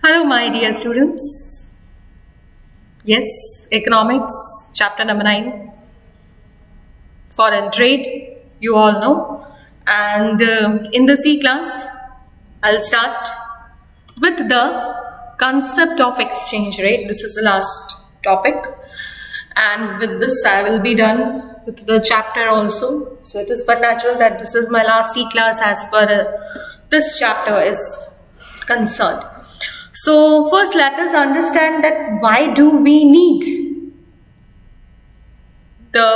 Hello, my dear students. Yes, economics, chapter number 9, foreign trade, you all know. And in the C class, I'll start with the concept of exchange rate. This is the last topic. And with this, I will be done with the chapter also. So it is but natural that this is my last C class as per this chapter is concerned. So first let us understand that why do we need the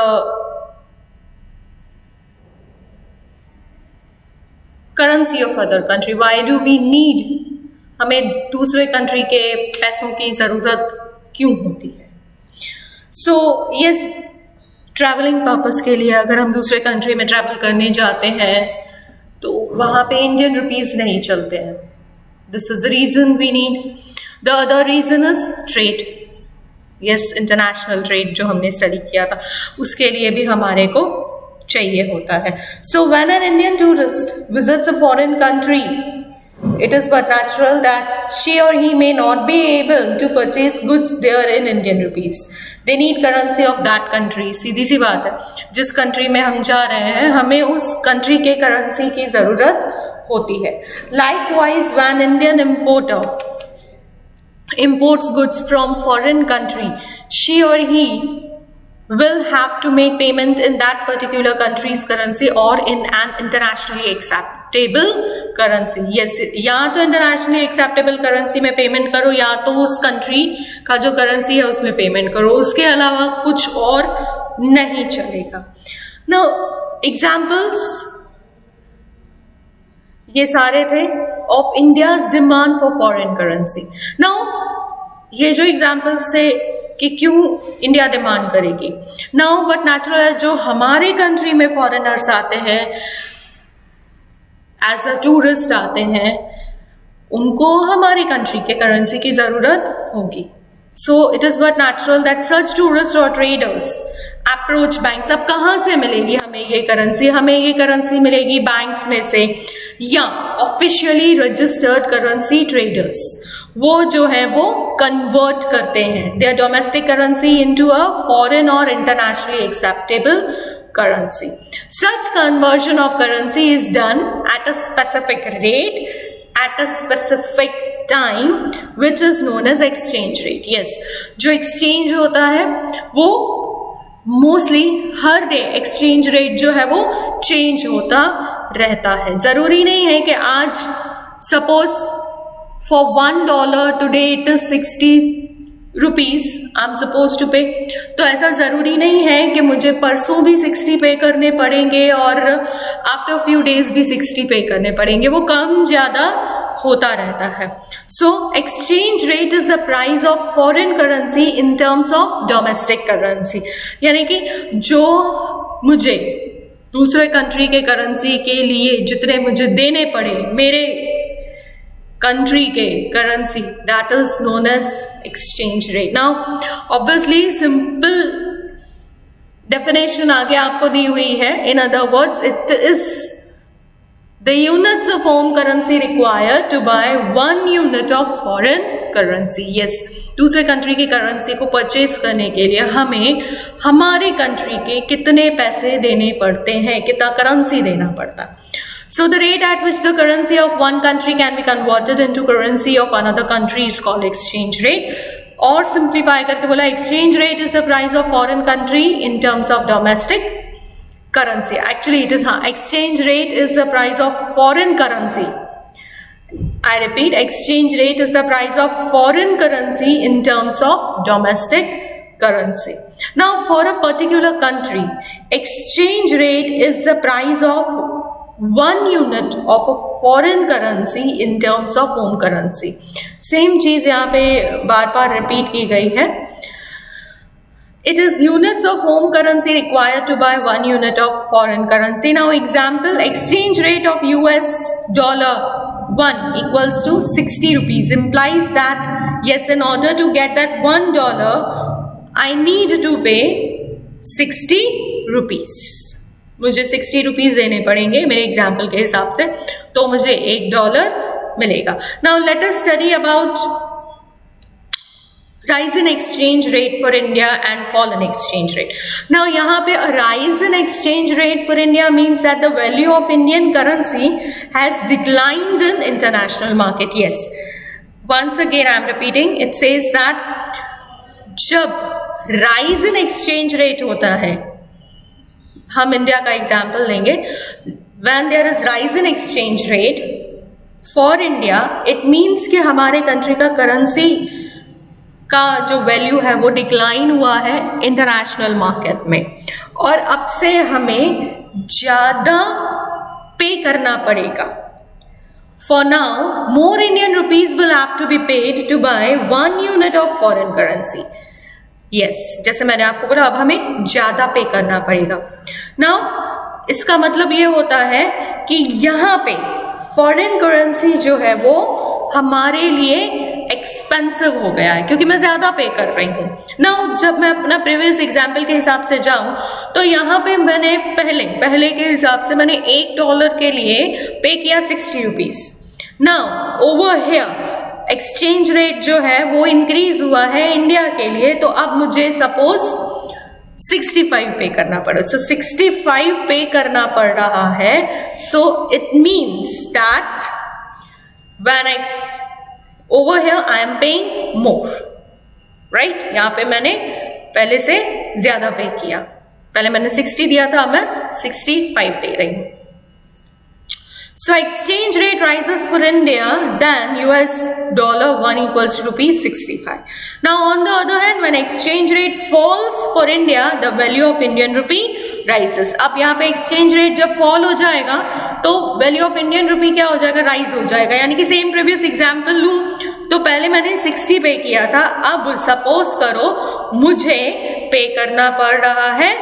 currency of other country? Why do we need, हमें दूसरे country के पैसों की ज़रूरत क्यों होती है? So yes, traveling purpose के लिए अगर हम दूसरे country में travel करने जाते हैं तो वहाँ पे Indian rupees नहीं चलते हैं. This is the reason we need. The other reason is trade. Yes, international trade जो हमने study किया था उसके लिए भी हमारे को चाहिए होता है. So when an Indian tourist visits a foreign country, it is but natural that she or he may not be able to purchase goods there in Indian rupees. They need currency of that country. सीधी सी बात है, जिस country में हम जा रहे हैं हमें उस country के currency की ज़रूरत होती है. Likewise, when Indian importer imports goods from foreign country, she or he will have to make payment in that particular country's currency or in an internationally acceptable currency. Yes, या तो internationally acceptable currency में payment करो या तो उस country का जो currency है उसमें payment करो, उसके अलावा कुछ और नहीं चलेगा. Now, examples ये सारे थे of India's demand for foreign currency. Now, ये जो examples थे कि क्यों इंडिया डिमांड करेगी. नाउ बट नेचुरल है, जो हमारे कंट्री में फॉरेनर्स आते हैं एज अ टूरिस्ट आते हैं उनको हमारी कंट्री के करेंसी की जरूरत होगी. So it is but natural that such tourist और ट्रेडर्स अप्रोच बैंक्स. अब कहाँ से मिलेगी हमें ये करेंसी? हमें ये करेंसी मिलेगी बैंक्स में से या ऑफिशियली रजिस्टर्ड करेंसी ट्रेडर्स. वो जो है वो कन्वर्ट करते हैं their domestic currency into a foreign और internationally acceptable currency. Such conversion of currency is done at a specific rate at a specific time which is known as exchange rate. Yes, जो exchange होता है वो mostly हर day exchange rate जो है वो change होता रहता है. जरूरी नहीं है कि आज suppose for $1 today it is 60 rupees I am suppose to pay. तो ऐसा जरूरी नहीं है कि मुझे परसों भी 60 पे करने पड़ेंगे और आफ्टर फ्यू डेज भी 60 पे करने पड़ेंगे. वो कम ज्यादा होता रहता है. So exchange rate is the price of foreign currency in terms of domestic currency. यानी कि जो मुझे दूसरे कंट्री के करेंसी के लिए जितने मुझे देने पड़े मेरे कंट्री के currency, that is known as exchange rate. Now obviously simple definition आगे आपको दी हुई है. In other words it is the units of home currency required to buy 1 unit of foreign currency. Yes, दूसरे कंट्री की currency को purchase करने के लिए हमें हमारे कंट्री के कितने पैसे देने पड़ते हैं, कितना करेंसी देना पड़ता है. So the rate at which the currency of one country can be converted into currency of another country is called exchange rate. और सिंप्लीफाई करके बोला exchange rate is the price of foreign country in terms of domestic currency. Actually it is exchange rate is the price of foreign currency. I repeat, exchange rate is the price of foreign currency in terms of domestic currency. Now for a particular country, exchange rate is the price of 1 unit of a foreign currency in terms of home currency. Same चीज यहाँ पे बार बार repeat की गई है. It is units of home currency required to buy 1 unit of foreign currency. Now example, exchange rate of US $1 equals to 60 rupees implies that yes, in order to get that $1 I need to pay 60 rupees. मुझे 60 rupees देने पड़ेंगे मेरे example के हिसाब से. तो मुझे $1 मिलेगा। Now let us study about rise in exchange rate for India and fall in exchange rate. Now यहाँ पे a rise in exchange rate for India means that the value of Indian currency has declined in international market. Yes, once again I am repeating, it says that जब rise in exchange rate होता है, हम India का example लेंगे, when there is rise in exchange rate for India, it means कि हमारे country का currency का जो वैल्यू है वो डिक्लाइन हुआ है इंटरनेशनल मार्केट में, और अब से हमें ज्यादा पे करना पड़ेगा. For now more Indian rupees will have to be paid to buy 1 unit of foreign currency. Yes, जैसे मैंने आपको बोला, अब हमें ज्यादा पे करना पड़ेगा. नाउ इसका मतलब ये होता है कि यहाँ पे फॉरेन करेंसी जो है वो हमारे लिए एक्सपेंसिव हो गया है क्योंकि मैं ज्यादा पे कर रही हूँ. नाउ जब मैं अपना प्रीवियस एग्जाम्पल के हिसाब से जाऊं तो यहाँ पे मैंने पहले के हिसाब से मैंने $1 के लिए पे किया 60 rupees. Now over here exchange rate जो है वो इंक्रीज हुआ है इंडिया के लिए, तो अब मुझे सपोज 65 पे करना पड़ा. सो 65 पे करना पड़ रहा है. So it means that when over here I am paying more, right? यहाँ पे मैंने पहले से ज्यादा पे किया. पहले मैंने 60 दिया था, अब मैं 65 दे रही हूँ. So exchange rate rises for India, then US dollar 1 equals to rupees 65. Now on the other hand, when exchange rate falls for India, the value of Indian rupee rises. अब यहाँ पे exchange rate जब fall हो जाएगा तो value of Indian rupee क्या हो जाएगा? rise हो जाएगा. यानी कि same previous example लूँ तो पहले मैंने 60 पे किया था, अब suppose करो मुझे पे करना पड़ रहा है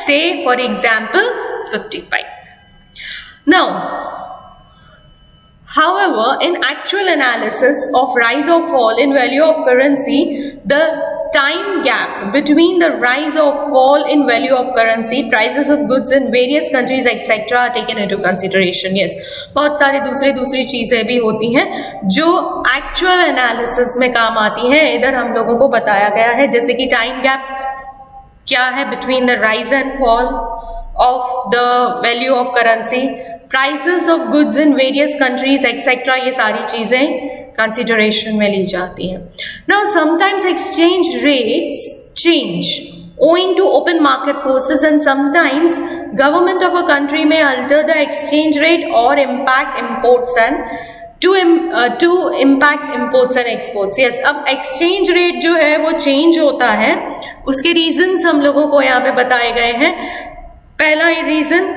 say for example 55. Now however, in actual analysis of rise or fall in value of currency, the time gap between the rise or fall in value of currency, prices of goods in various countries etc. are taken into consideration. Yes, बहुत सारी दूसरी चीजें भी होती हैं जो actual analysis में काम आती हैं. इधर हम लोगों को बताया गया है, जैसे कि time gap क्या है between the rise and fall of the value of currency, prices of goods in various countries etcetera, ये सारी चीजें कंसिडरेशन में ली जाती हैं. Now sometimes exchange rates change owing to open market forces and sometimes government of a country may alter the exchange rate or impact imports and to impact imports and exports. Yes, अब exchange rate जो है वो change होता है, उसके reasons हम लोगों को यहाँ पे बताए गए हैं. पहला रीजन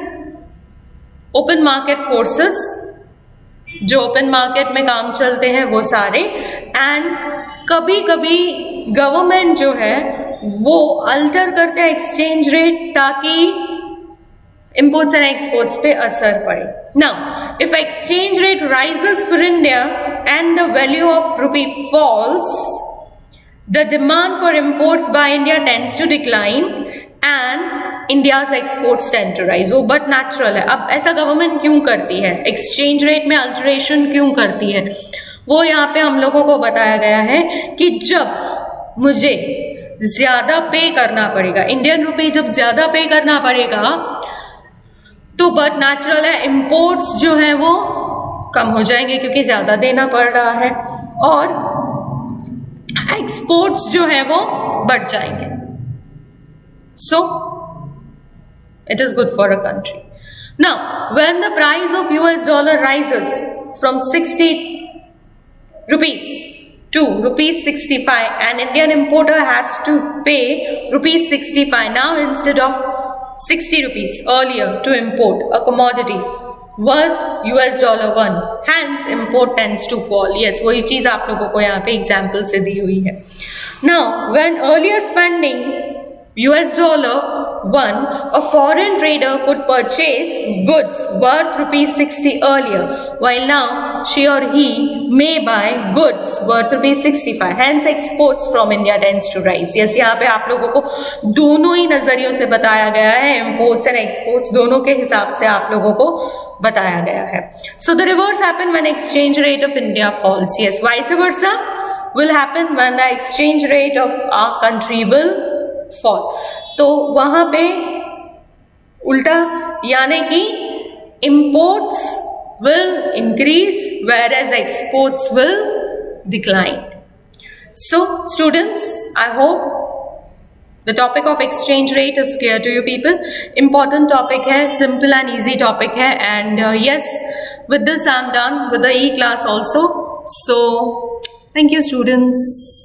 ओपन मार्केट फोर्सेस, जो ओपन मार्केट में काम चलते हैं वो सारे, एंड कभी कभी गवर्नमेंट जो है वो अल्टर करते हैं एक्सचेंज रेट ताकि इंपोर्ट्स एंड एक्सपोर्ट्स पे असर पड़े. Now if exchange rate rises for India and the value of rupee falls, the demand for imports by India tends to decline and India's exports tend to rise. वो but natural है. अब ऐसा government क्यों करती है, exchange rate में alteration क्यों करती है, वो यहाँ पे हम लोगों को बताया गया है कि जब मुझे ज्यादा पे करना पड़ेगा, इंडियन रुपए जब ज्यादा पे करना पड़ेगा तो बट नेचुरल है इंपोर्ट्स जो है वो कम हो जाएंगे क्योंकि ज्यादा देना पड़ रहा है, और एक्सपोर्ट्स जो है वो बढ़ जाएंगे. So it is good for a country. Now, when the price of US dollar rises from 60 rupees to rupees 65, an Indian importer has to pay rupees 65 now instead of 60 rupees earlier to import a commodity worth US dollar 1. Hence, import tends to fall. Yes, वही चीज आप लोगों को यहाँ पे example से दी हुई है. Now, when earlier spending US dollar 1, a foreign trader could purchase goods worth rupees 60 earlier, while now she or he may buy goods worth rupees 65. Hence, exports from India tends to rise. Yes, यहाँ पे आप लोगों को दोनों ही नजरियों से बताया गया है, imports and exports दोनों के हिसाब से आप लोगों को बताया गया है. So the reverse happen when exchange rate of India falls. Yes, vice versa will happen when the exchange rate of our country will fall. तो वहां पे उल्टा, यानी कि imports will increase whereas exports will decline. So students, I hope the topic of exchange rate is clear to you people. Important topic hai, simple and easy topic hai, and yes, with this I am done with the E class also. So thank you students.